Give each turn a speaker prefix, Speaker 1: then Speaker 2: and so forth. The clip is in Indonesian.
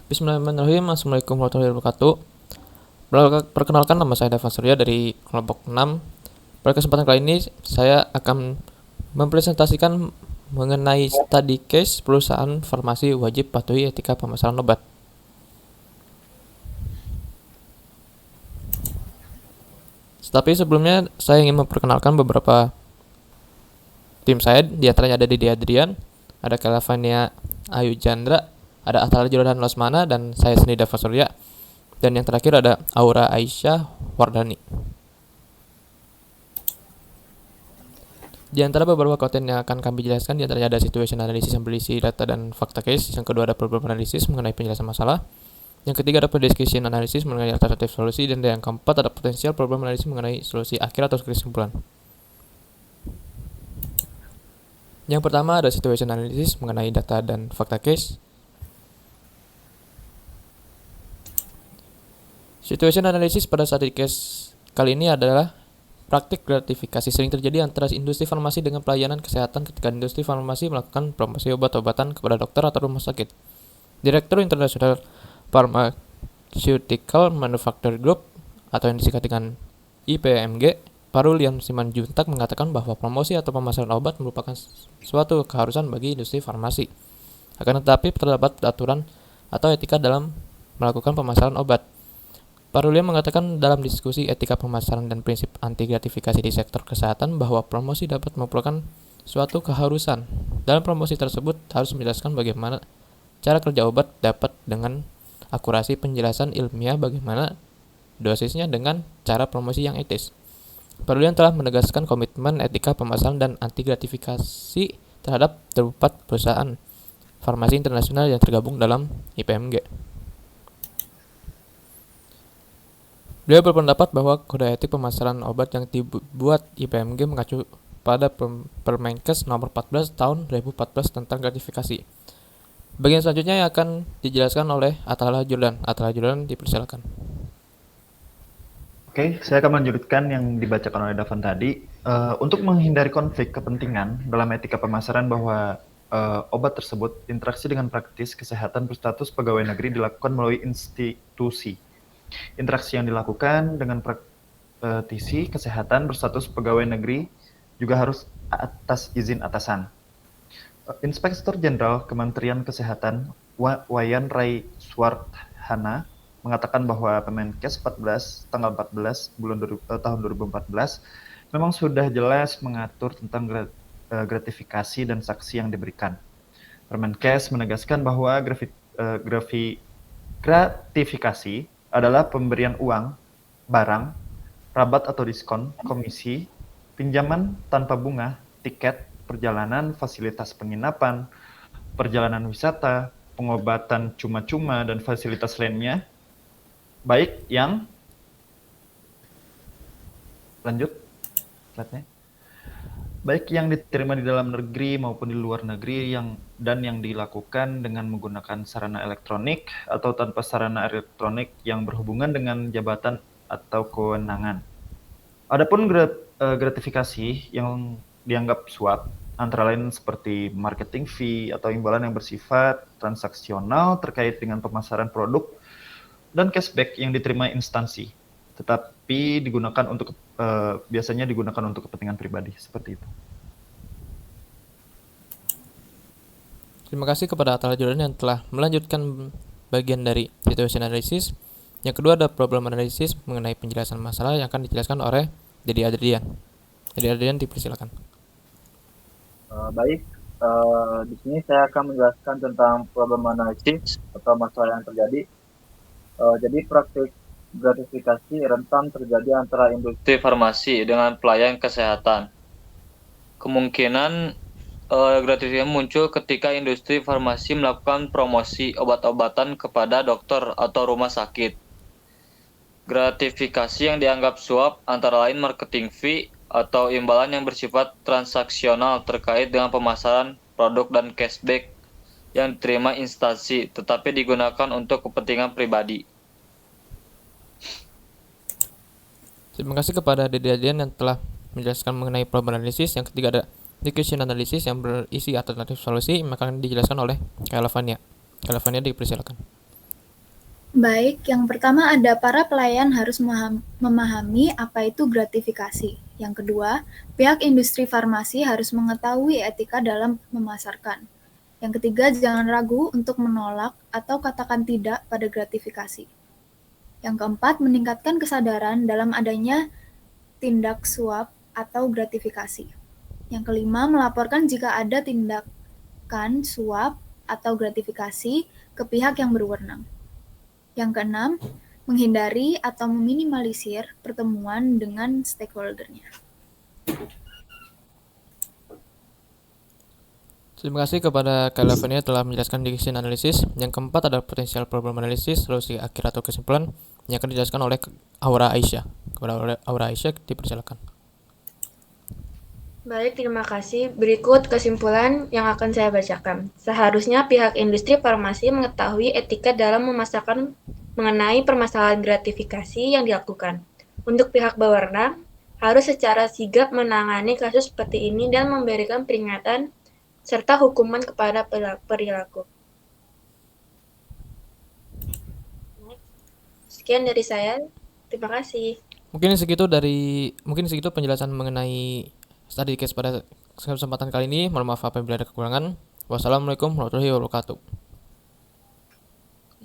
Speaker 1: Bismillahirrahmanirrahim. Assalamualaikum warahmatullahi wabarakatuh. Perkenalkan, nama saya Dava Surya dari kelompok 6. Pada kesempatan kali ini saya akan mempresentasikan mengenai study case perusahaan farmasi wajib patuhi etika pemasaran obat. Tapi sebelumnya saya ingin memperkenalkan beberapa tim saya. Di antaranya ada Didi Adrian, ada Kalavania Ayu Chandra, ada Atal Jordan Losmana, dan saya sendiri Dava Surya. Dan yang terakhir ada Aura Aisyah Wardani. Di antara beberapa konten yang akan kami jelaskan, di antaranya ada situation analysis yang berisi data dan fakta case. Yang kedua ada problem analysis mengenai penjelasan masalah. Yang ketiga ada prediscussion analysis mengenai alternatif solusi. Dan yang keempat ada potensial problem analysis mengenai solusi akhir atau kesimpulan. Yang pertama ada situation analysis mengenai data dan fakta case. Situation analysis pada study case kali ini adalah praktik gratifikasi sering terjadi antara industri farmasi dengan pelayanan kesehatan ketika industri farmasi melakukan promosi obat-obatan kepada dokter atau rumah sakit. Direktur International Pharmaceutical Manufacturer Group atau yang disingkat dengan IPMG, Parulian Simanjuntak mengatakan bahwa promosi atau pemasaran obat merupakan suatu keharusan bagi industri farmasi. Akan tetapi terdapat aturan atau etika dalam melakukan pemasaran obat. Parulian mengatakan dalam diskusi etika pemasaran dan prinsip anti gratifikasi di sektor kesehatan bahwa promosi dapat merupakan suatu keharusan. Dalam promosi tersebut harus menjelaskan bagaimana cara kerja obat dapat dengan akurasi penjelasan ilmiah bagaimana dosisnya dengan cara promosi yang etis. Parulian telah menegaskan komitmen etika pemasaran dan anti gratifikasi terhadap 4 perusahaan farmasi internasional yang tergabung dalam IPMG. Beliau berpendapat bahwa kode etik pemasaran obat yang dibuat IPMG mengacu pada Permenkes nomor 14 tahun 2014 tentang gratifikasi. Bagian selanjutnya yang akan dijelaskan oleh Atala Jordan. Atala Jordan, dipersilakan.
Speaker 2: Oke, saya akan melanjutkan yang dibacakan oleh Davan tadi. Untuk menghindari konflik kepentingan dalam etika pemasaran bahwa obat tersebut interaksi dengan praktis kesehatan berstatus pegawai negeri dilakukan melalui institusi. Interaksi yang dilakukan dengan praktisi kesehatan berstatus pegawai negeri juga harus atas izin atasan. Inspektur Jenderal Kementerian Kesehatan Wayan Rai Swarthana mengatakan bahwa Permenkes 14 tanggal 14 tahun 2014 memang sudah jelas mengatur tentang gratifikasi dan sanksi yang diberikan. Permenkes menegaskan bahwa gratifikasi adalah pemberian uang, barang, rabat atau diskon, komisi, pinjaman tanpa bunga, tiket, perjalanan, fasilitas penginapan, perjalanan wisata, pengobatan cuma-cuma, dan fasilitas lainnya, baik yang diterima di dalam negeri maupun di luar negeri yang dilakukan dengan menggunakan sarana elektronik atau tanpa sarana elektronik yang berhubungan dengan jabatan atau kewenangan. Adapun gratifikasi yang dianggap suap antara lain seperti marketing fee atau imbalan yang bersifat transaksional terkait dengan pemasaran produk dan cashback yang diterima instansi, tetapi biasanya digunakan untuk kepentingan pribadi, seperti itu.
Speaker 1: Terima kasih kepada Atala Jordan yang telah melanjutkan bagian dari situation analysis. Yang kedua ada problem analysis mengenai penjelasan masalah yang akan dijelaskan oleh Didi Adrian. Didi Adrian, dipersilakan.
Speaker 3: Di sini saya akan menjelaskan tentang problem analysis atau masalah yang terjadi. Jadi praktik gratifikasi rentan terjadi antara industri farmasi dengan pelayan kesehatan. Kemungkinan gratifikasi muncul ketika industri farmasi melakukan promosi obat-obatan kepada dokter atau rumah sakit. Gratifikasi yang dianggap suap antara lain marketing fee atau imbalan yang bersifat transaksional terkait dengan pemasaran produk dan cashback yang diterima instansi tetapi digunakan untuk kepentingan pribadi.
Speaker 1: Terima kasih kepada Didi Adrian yang telah menjelaskan mengenai problem analisis. Yang ketiga ada discussion analysis yang berisi alternatif solusi, maka akan dijelaskan oleh Kalavania. Kalavania, dipersilakan.
Speaker 4: Baik, yang pertama ada para pelayan harus memahami apa itu gratifikasi. Yang kedua, pihak industri farmasi harus mengetahui etika dalam memasarkan. Yang ketiga, jangan ragu untuk menolak atau katakan tidak pada gratifikasi. Yang keempat, meningkatkan kesadaran dalam adanya tindak suap atau gratifikasi. Yang kelima, melaporkan jika ada tindakan suap atau gratifikasi ke pihak yang berwenang. Yang keenam, menghindari atau meminimalisir pertemuan dengan stakeholder-nya.
Speaker 1: Terima kasih kepada Kak Lavenia telah menjelaskan decision analysis. Yang keempat adalah potential problem analysis, solusi akhir atau kesimpulan yang akan dijelaskan oleh Aura Aisyah. Kepada Aura Aisyah dipersilakan.
Speaker 5: Baik, terima kasih. Berikut kesimpulan yang akan saya bacakan. Seharusnya pihak industri farmasi mengetahui etika dalam memasarkan mengenai permasalahan gratifikasi yang dilakukan. Untuk pihak berwenang, harus secara sigap menangani kasus seperti ini dan memberikan peringatan serta hukuman kepada perilaku. Sekian dari saya. Terima kasih.
Speaker 1: Mungkin segitu penjelasan mengenai study case pada kesempatan kali ini. Mohon maaf apabila ada kekurangan. Wassalamualaikum warahmatullahi wabarakatuh.